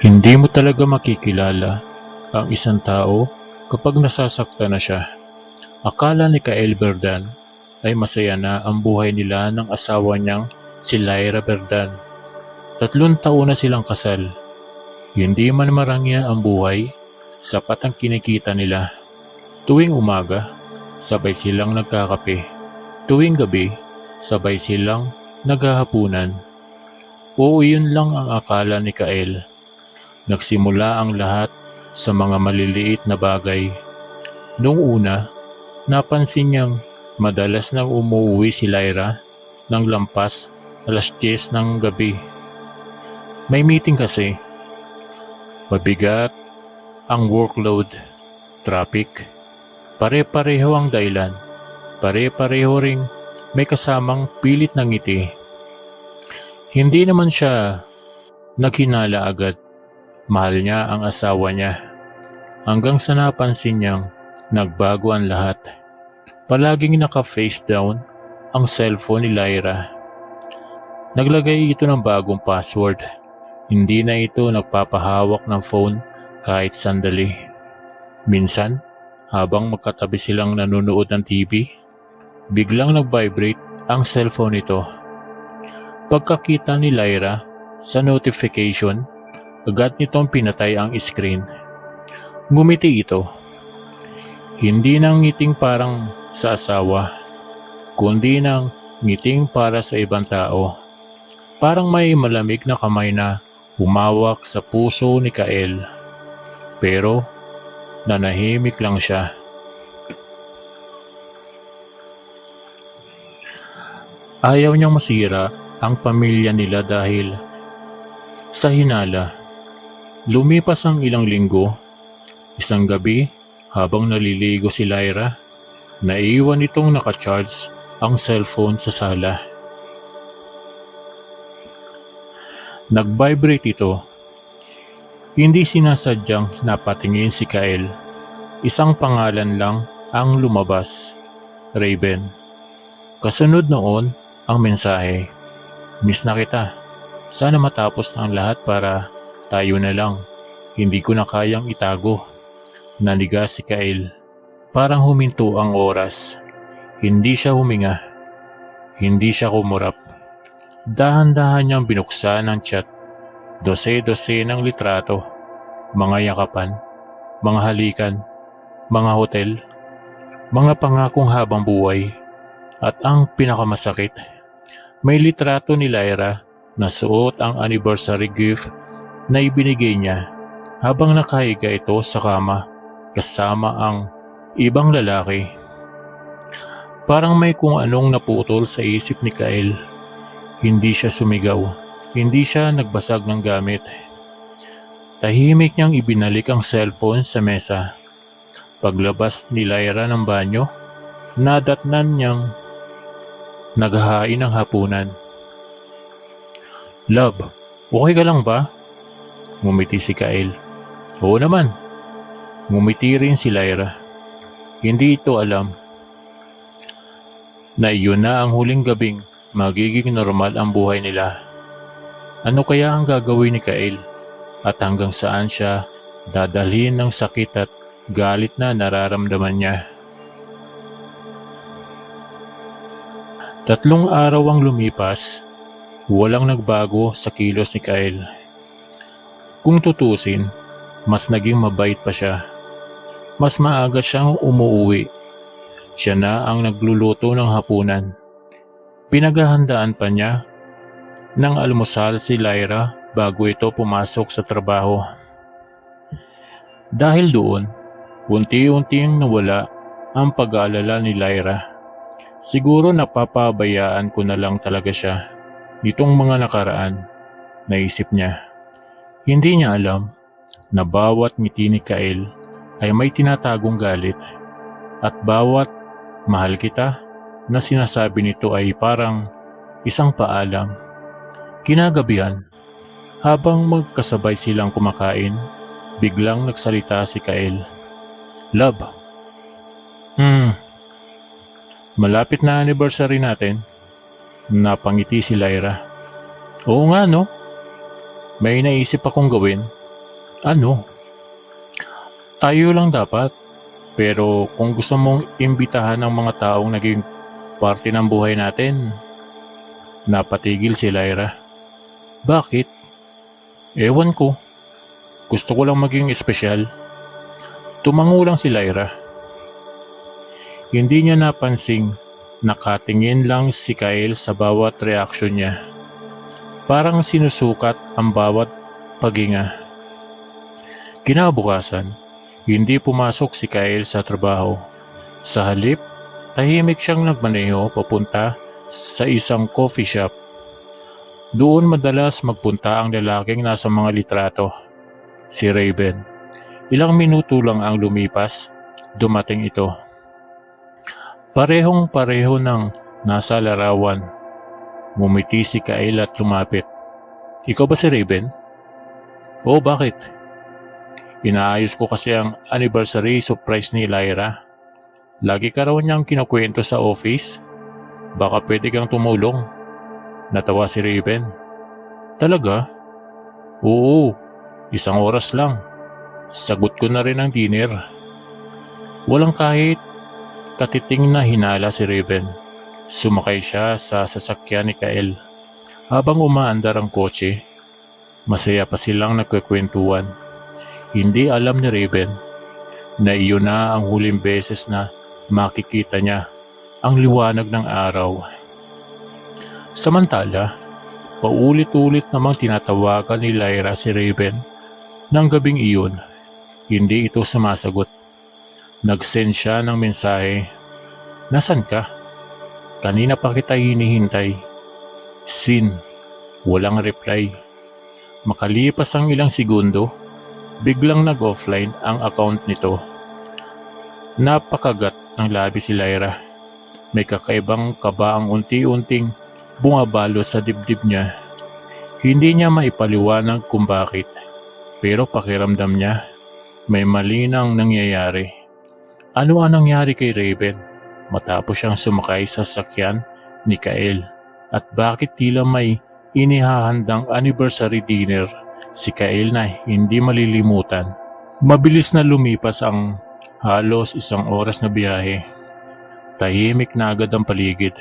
Hindi mo talaga makikilala ang isang tao kapag nasasaktan na siya. Akala ni Kael Berdan ay masaya na ang buhay nila ng asawa niyang si Lyra Berdan. 3 taon na silang kasal. Hindi man marangya ang buhay, sapat ang kinikita nila. Tuwing umaga, sabay silang nagkakape. Tuwing gabi, sabay silang naghahapunan. Oo, yun lang ang akala ni Kael. Nagsimula ang lahat sa mga maliliit na bagay. Noong una, napansin niyang madalas nang umuwi si Lyra ng lampas 10:00 ng gabi. May meeting kasi. Mabigat ang workload, traffic. Pare-pareho ang dahilan. Pare-pareho ring may kasamang pilit ng ngiti. Hindi naman siya naghinala agad. Mahal niya ang asawa niya. Hanggang sa napansin niyang nagbago ang lahat. Palaging naka-face down ang cellphone ni Lyra. Naglagay ito ng bagong password. Hindi na ito nagpapahawak ng phone kahit sandali. Minsan, habang magkatabi silang nanonood ng TV, biglang nag-vibrate ang cellphone nito. Pagkakita ni Lyra sa notification, agad nitong pinatay ang screen. Ngumiti ito. Hindi nang ngiting parang sa asawa, kundi nang ngiting para sa ibang tao. Parang may malamig na kamay na humawak sa puso ni Kael. Pero nanahimik lang siya. Ayaw niyang masira ang pamilya nila dahil sa hinala. Lumipas ang ilang linggo. Isang gabi, habang naliligo si Lyra, naiwan itong nakacharge ang cellphone sa sala. Nag-vibrate ito. Hindi sinasadyang napatingin si Kael. Isang pangalan lang ang lumabas, Raven. Kasunod noon ang mensahe, "Miss na kita. Sana matapos na ang lahat para tayo na lang. Hindi ko na kayang itago." Nanigas si Kael. Parang huminto ang oras. Hindi siya huminga. Hindi siya kumurap. Dahan-dahan niyang binuksan ang chat. Dose-dose ng litrato. Mga yakapan. Mga halikan. Mga hotel. Mga pangakong habang buhay. At ang pinakamasakit, may litrato ni Lyra na suot ang anniversary gift na ibinigay niya habang nakahiga ito sa kama kasama ang ibang lalaki. Parang may kung anong naputol sa isip ni Kael. Hindi siya sumigaw. Hindi siya nagbasag ng gamit. Tahimik niyang ibinalik ang cellphone sa mesa. Paglabas ni Lyra ng banyo, nadatnan niyang naghahain ng hapunan. "Love, okay ka lang ba?" Ngumiti si Kael. "Oo naman." Ngumiti rin si Lyra. Hindi ito alam na iyon na ang huling gabing magiging normal ang buhay nila. Ano kaya ang gagawin ni Kael? At hanggang saan siya dadalhin ng sakit at galit na nararamdaman niya? 3 araw ang lumipas, walang nagbago sa kilos ni Kael. Kung tutusin, mas naging mabait pa siya. Mas maaga siyang umuuwi. Siya na ang nagluluto ng hapunan. Pinaghahandaan pa niya ng almusal si Lyra bago ito pumasok sa trabaho. Dahil doon, unti-unting nawala ang pag-aalala ni Lyra. Siguro napapabayaan ko na lang talaga siya nitong mga nakaraan, naisip niya. Hindi niya alam na bawat ngiti ni Kael ay may tinatagong galit at bawat "mahal kita" na sinasabi nito ay parang isang paalam. Kinagabihan, habang magkasabay silang kumakain, biglang nagsalita si Kael. "Love, malapit na anniversary natin." Napangiti si Lyra. "Oo nga no, may naisip akong gawin." Ano? Tayo lang dapat. Pero kung gusto mong imbitahan ng mga taong naging parte ng buhay natin, napatigil si Lyra. Bakit? Ewan ko. Gusto ko lang maging espesyal. Tumango lang si Lyra. Hindi niya napansing nakatingin lang si Kyle sa bawat reaksyon niya. Parang sinusukat ang bawat paghinga. Kinabukasan, hindi pumasok si Kyle sa trabaho. Sa halip, tahimik siyang nagmaneho papunta sa isang coffee shop. Doon madalas magpunta ang lalaking nasa mga litrato, si Raven. Ilang minuto lang ang lumipas, dumating ito. Parehong-pareho ng nasa larawan. Ngumiti si Kyle at lumapit. Ikaw ba si Raven? Oo, bakit? Inaayos ko kasi ang anniversary surprise ni Lyra. Lagi ka raw niyang kinukwento sa office. Baka pwede kang tumulong. Natawa si Raven. Talaga? Oo, 1 oras lang. Sagot ko na rin ang dinner. Walang kahit katiting na hinala si Raven. Sumakay siya sa sasakyan ni Kyle. Habang umaandar ang kotse, masaya pa silang nagkukwentuhan. Hindi alam ni Raven na iyon na ang huling beses na makikita niya ang liwanag ng araw. Samantala, paulit-ulit namang tinatawagan ni Lyra si Raven ng gabing iyon. Hindi ito sumasagot. Nag-send siya ng mensahe. Nasaan ka? Kanina pa kita hinihintay. Sin. Walang reply. Makalipas ang ilang segundo, biglang nag-offline ang account nito. Napakagat ng labi si Lyra. May kakaibang kaba ang unti-unting bumabalo sa dibdib niya. Hindi niya maipaliwanag kung bakit, pero pakiramdam niya may mali nang nangyayari. Ano ang nangyari kay Raven matapos siyang sumakay sa sasakyan ni Kyle? At bakit tila may inihahandang anniversary dinner si Kyle na hindi malilimutan? Mabilis na lumipas ang halos 1 oras na biyahe. Tahimik na agad ang paligid.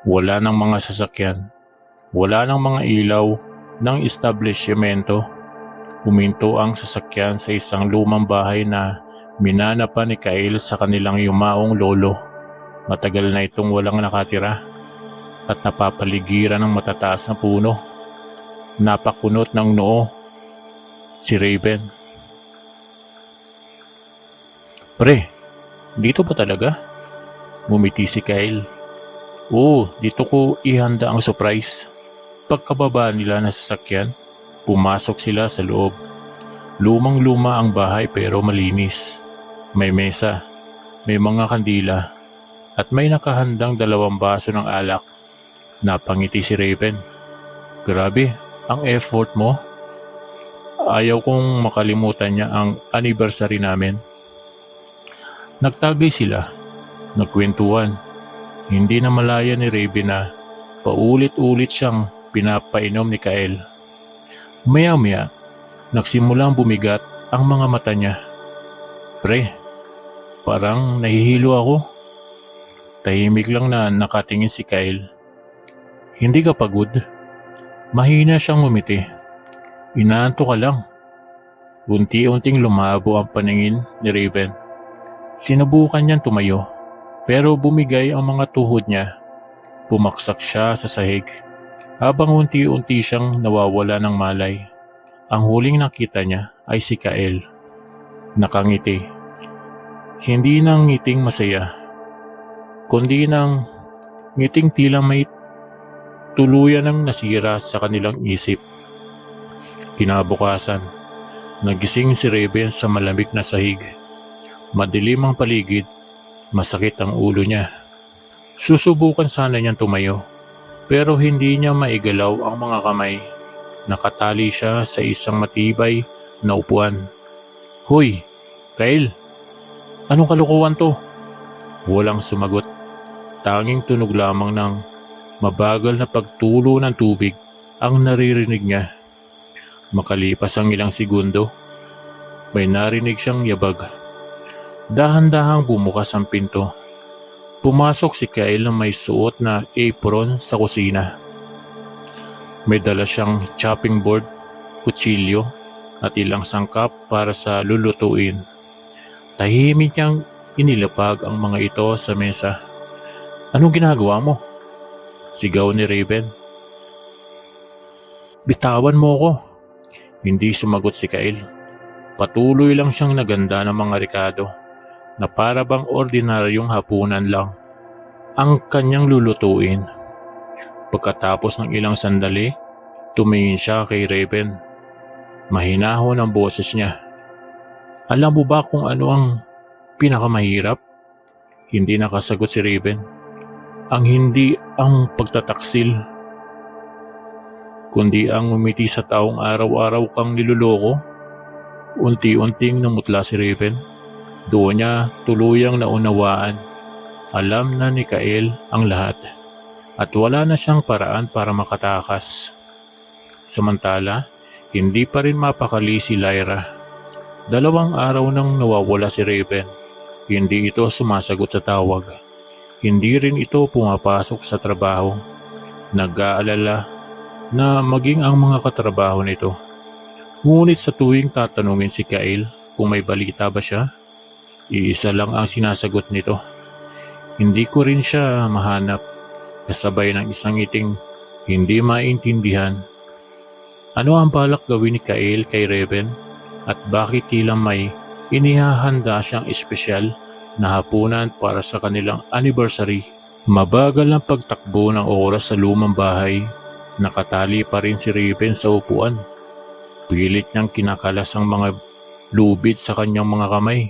Wala ng mga sasakyan. Wala ng mga ilaw ng establishmento. Huminto ang sasakyan sa isang lumang bahay na minana pa ni Kyle sa kanilang yumaong lolo. Matagal na itong walang nakatira at napapaligiran ng matataas na puno. Napakunot ng noo si Raven. Pre, dito ba talaga? Ngumiti si Kyle. Oo, dito ko ihanda ang surprise. Pagkababa nila ng sasakyan, pumasok sila sa loob. Lumang-luma ang bahay pero malinis. May mesa, may mga kandila, at may nakahandang 2 baso ng alak. Napangiti si Raven. Grabe, ang effort mo. Ayaw kong makalimutan niya ang anniversary namin. Nagtagay sila, nagkwentuhan. Hindi na malaya ni Raven na paulit-ulit siyang pinapainom ni Kyle. Maya-maya, nagsimulang bumigat ang mga mata niya. Pre, parang nahihilo ako. Tahimik lang na nakatingin si Kyle. Hindi ka pagod? Mahina siyang ngumiti. Inaanto ka lang. Unti-unting lumabo ang paningin ni Raven. Sinubukan niyang tumayo, pero bumigay ang mga tuhod niya. Pumaksak siya sa sahig. Habang unti-unti siyang nawawala ng malay. Ang huling nakita niya ay si Kyle. Nakangiti. Hindi nang ngiting masaya, kundi nang ngiting tila may tuluyan ng nasira sa kanilang isip. Kinabukasan, nagising si Raven sa malamig na sahig. Madilim ang paligid, masakit ang ulo niya. Susubukan sana niyang tumayo, pero hindi niya maigalaw ang mga kamay. Nakatali siya sa isang matibay na upuan. Hoy, Kyle, anong kalukuhan to? Walang sumagot. Tanging tunog lamang ng mabagal na pagtulo ng tubig ang naririnig niya. Makalipas ang ilang segundo, may narinig siyang yabag. Dahan-dahang bumukas ang pinto. Pumasok si Kyle na may suot na apron sa kusina. May dala siyang chopping board, kutsilyo at ilang sangkap para sa lulutuin. Tahimik niyang inilapag ang mga ito sa mesa. "Anong ginagawa mo?" sigaw ni Raven. "Bitawan mo ko." Hindi sumagot si Kyle. Patuloy lang siyang naganda ng mga rekado na para bang ordinaryong hapunan lang ang kanyang lulutuin. Pagkatapos ng ilang sandali, tumingin siya kay Raven. Mahinahon ang boses niya. "Alam mo ba kung ano ang pinakamahirap?" Hindi nakasagot si Raven. Hindi ang pagtataksil, kundi ang umiti sa taong araw-araw kang niloloko." Unti-unting namutla si Raven. Doon niya tuluyang naunawaan. Alam na ni Kyle ang lahat at wala na siyang paraan para makatakas. Samantala, hindi pa rin mapakali si Lyra. 2 araw nang nawawala si Raven. Hindi ito sumasagot sa tawag. Hindi rin ito pumapasok sa trabaho. Nag-aalala na maging ang mga katrabaho nito. Ngunit sa tuwing tatanungin si Kyle kung may balita ba siya, iisa lang ang sinasagot nito. Hindi ko rin siya mahanap, kasabay ng isang ngiting hindi maintindihan. Ano ang balak gawin ni Kyle kay Raven at bakit tila may inihahanda siyang espesyal na hapunan para sa kanilang anniversary? Mabagal ang pagtakbo ng oras sa lumang bahay. Nakatali pa rin si Raven sa upuan. Pilit niyang kinakalas ang mga lubid sa kanyang mga kamay.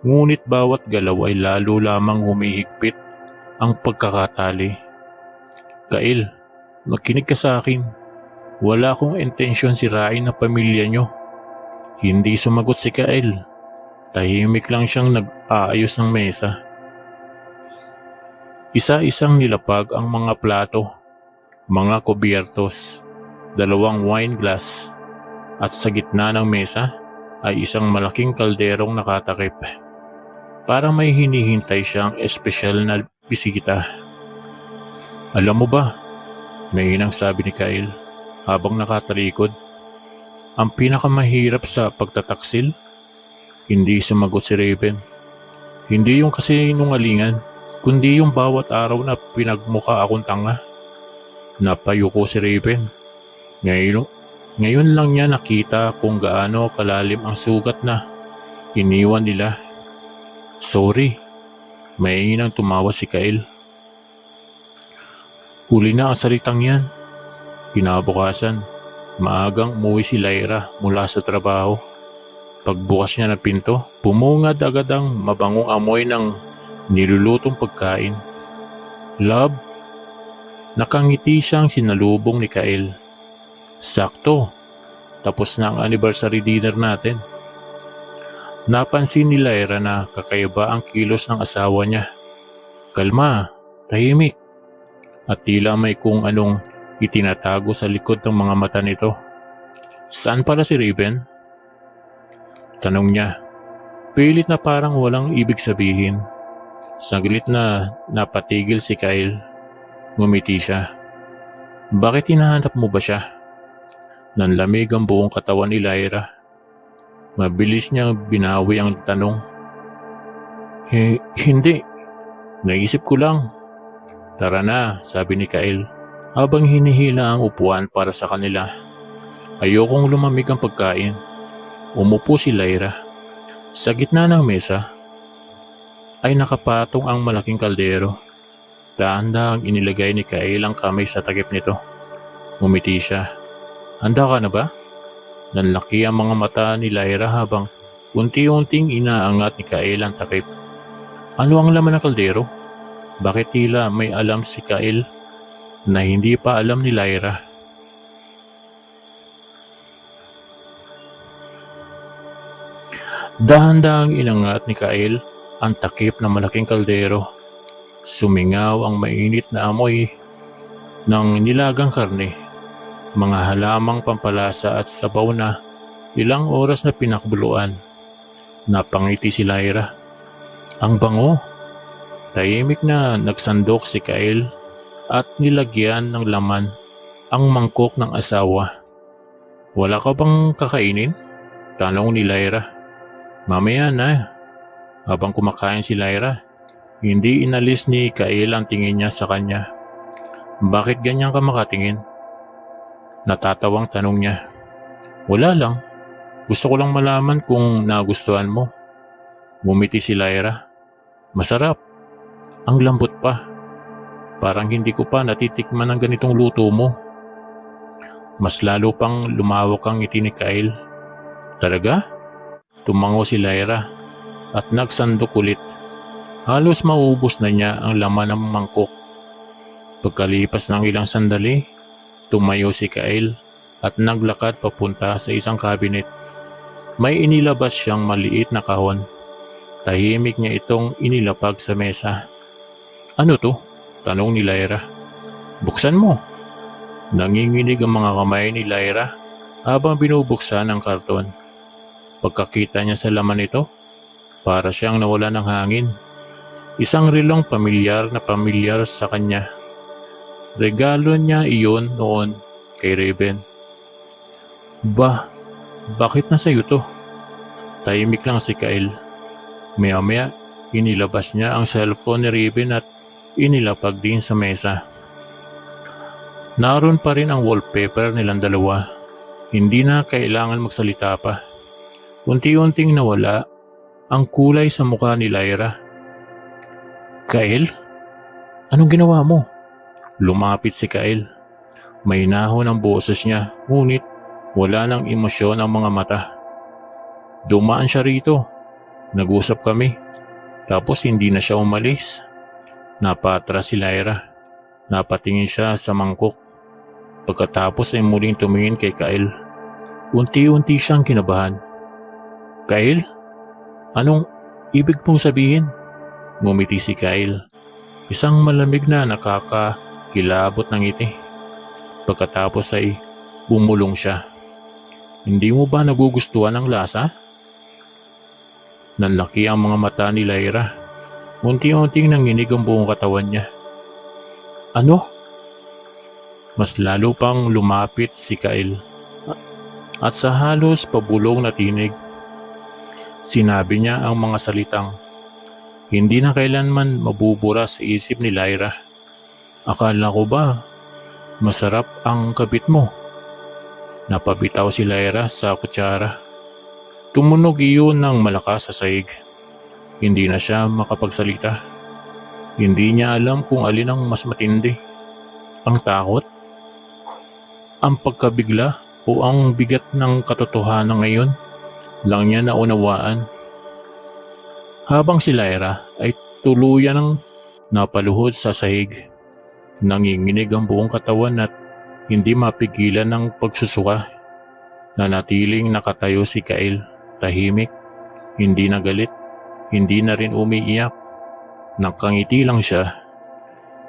Ngunit bawat galaw ay lalo lamang humihigpit ang pagkakatali. "Kyle, makinig ka sa akin. Wala akong intensyon sirain ang pamilya niyo." Hindi sumagot si Kyle. Tahimik lang siyang nag-aayos ng mesa. Isa-isang nilapag ang mga plato, mga kubyertos, 2 wine glass, at sa gitna ng mesa ay isang malaking kalderong nakatakip. Parang may hinihintay siyang espesyal na bisita. "Alam mo ba," mahinang sabi ni Kyle habang nakatalikod, "ang pinakamahirap sa pagtataksil?" Hindi sumagot si Raven. "Hindi yung kasinungalingan, kundi yung bawat araw na pinagmukha akong tanga." Napayuko si Raven. Ngayon lang niya nakita kung gaano kalalim ang sugat na iniwan nila. "Sorry," mahinang tumawa si Kyle. Huli na ang salitang yan. Kinabukasan, maagang umuwi si Lyra mula sa trabaho. Pagbukas niya ng pinto, bumungad agad ang mabangong amoy ng nilulutong pagkain. "Love?" Nakangiti siyang sinalubong ni Kyle. "Sakto, tapos na ang anniversary dinner natin." Napansin ni Lyra na kakaiba ang kilos ng asawa niya. Kalma, tahimik, at tila may kung anong itinatago sa likod ng mga mata nito. "Saan pala si Raven?" tanong niya. Pilit na parang walang ibig sabihin. Saglit na napatigil si Kyle. Ngumiti siya. "Bakit hinahanap mo ba siya?" Nanlamig ang buong katawan ni Lyra. Mabilis niyang binawi ang tanong. Hindi. Naisip ko lang." "Tara na," sabi ni Kyle habang hinihila ang upuan para sa kanila. "Ayokong lumamig ang pagkain." Umupo si Lyra. Sa gitna ng mesa ay nakapatong ang malaking kaldero. Dahan-dahang inilagay ni Kyle ang kamay sa takip nito. Umiti siya. "Handa ka na ba?" Nanlaki ang mga mata ni Lyra habang unti-unting inaangat ni Kyle ang takip. "Ano ang laman ng kaldero?" Bakit tila may alam si Kyle na hindi pa alam ni Lyra? Dahan-dahang inangat ni Kyle ang takip ng malaking kaldero. Sumingaw ang mainit na amoy ng nilagang karne, mga halamang pampalasa at sabaw na ilang oras na pinakbuluan. Napangiti si Lyra. Ang bango. Tahimik na nagsandok si Kyle at nilagyan ng laman ang mangkok ng asawa. Wala ka bang kakainin? Tanong ni Lyra. Mamaya na. Habang kumakain si Lyra, hindi inalis ni Kyle ang tingin niya sa kanya. Bakit ganyan ka makatingin? Natatawang tanong niya. Wala lang. Gusto ko lang malaman kung nagustuhan mo. Ngumiti si Lyra. Masarap. Ang lambot pa. Parang hindi ko pa natitikman ang ganitong luto mo. Mas lalo pang lumawak ang ngiti ni Kyle. Talaga? Tumango si Lyra at nagsandok ulit. Halos maubos na niya ang laman ng mangkok. Pagkalipas ng ilang sandali, tumayo si Kyle at naglakad papunta sa isang cabinet. May inilabas siyang maliit na kahon. Tahimik niya itong inilapag sa mesa. Ano to? Tanong ni Lyra. Buksan mo. Nanginginig ang mga kamay ni Lyra habang binubuksan ang karton. Pagkakita niya sa laman nito, para siyang nawala ng hangin. Isang relong pamilyar sa kanya. Regalo niya iyon noon kay Raven. Bakit nasa iyo to? Tahimik lang si Kyle. Maya-maya, inilabas niya ang cellphone ni Raven at inilapag din sa mesa. Naroon pa rin ang wallpaper nilang dalawa. Hindi na kailangan magsalita pa. Unti-unting nawala ang kulay sa mukha ni Lyra. Kyle? Anong ginawa mo? Lumapit si Kyle. May nahon ang boses niya, ngunit wala nang emosyon ang mga mata. Dumaan siya rito. Nag-usap kami. Tapos hindi na siya umalis. Napatras si Lyra. Napatingin siya sa mangkok. Pagkatapos ay muling tumingin kay Kyle. Unti-unti siyang kinabahan. Kyle? Anong ibig mong sabihin? Ngumiti si Kyle. Isang malamig na nakakakilabot ng ngiti. Pagkatapos ay bumulong siya. Hindi mo ba nagugustuhan ang lasa? Nanlaki ang mga mata ni Lyra. Unti-unting nanginig ang buong katawan niya. Ano? Mas lalo pang lumapit si Kyle. At sa halos pabulong na tinig, sinabi niya ang mga salitang hindi na kailanman mabubura sa isip ni Lyra. Akala ko ba masarap ang kabit mo? Napabitaw si Lyra sa kutsara. Tumunog iyon ng malakas sa sahig. Hindi na siya makapagsalita. Hindi niya alam kung alin ang mas matindi. Ang takot? Ang pagkabigla o ang bigat ng katotohanan ngayon lang niya naunawaan. Habang si Lyra ay tuluyan ng napaluhod sa sahig, nanginginig ang buong katawan at hindi mapigilan ng pagsusuka. Nanatiling nakatayo si Kyle, tahimik, hindi na galit, hindi na rin umiiyak. Nakangiti lang siya.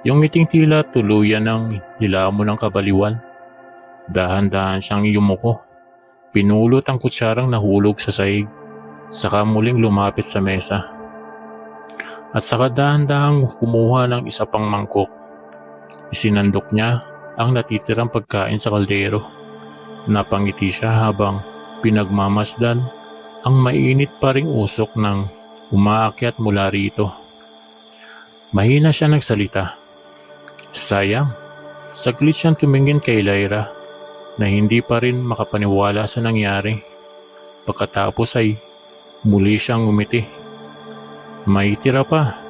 Yung ngiting tila tuluyan ng nilamon ng kabaliwan. Dahan-dahan siyang yumuko. Pinulot ang kutsarang nahulog sa sahig. Saka muling lumapit sa mesa. At saka dahan-dahang kumuha ng isa pang mangkok. Isinandok niya ang natitirang pagkain sa kaldero. Napangiti siya habang pinagmamasdan ang mainit pa ring usok ng umaakyat mula rito. Mahina siya nagsalita. Sayang, saglit siyang tumingin kay Lyra na hindi pa rin makapaniwala sa nangyari. Pagkatapos ay muli siyang ngumiti. May tira pa.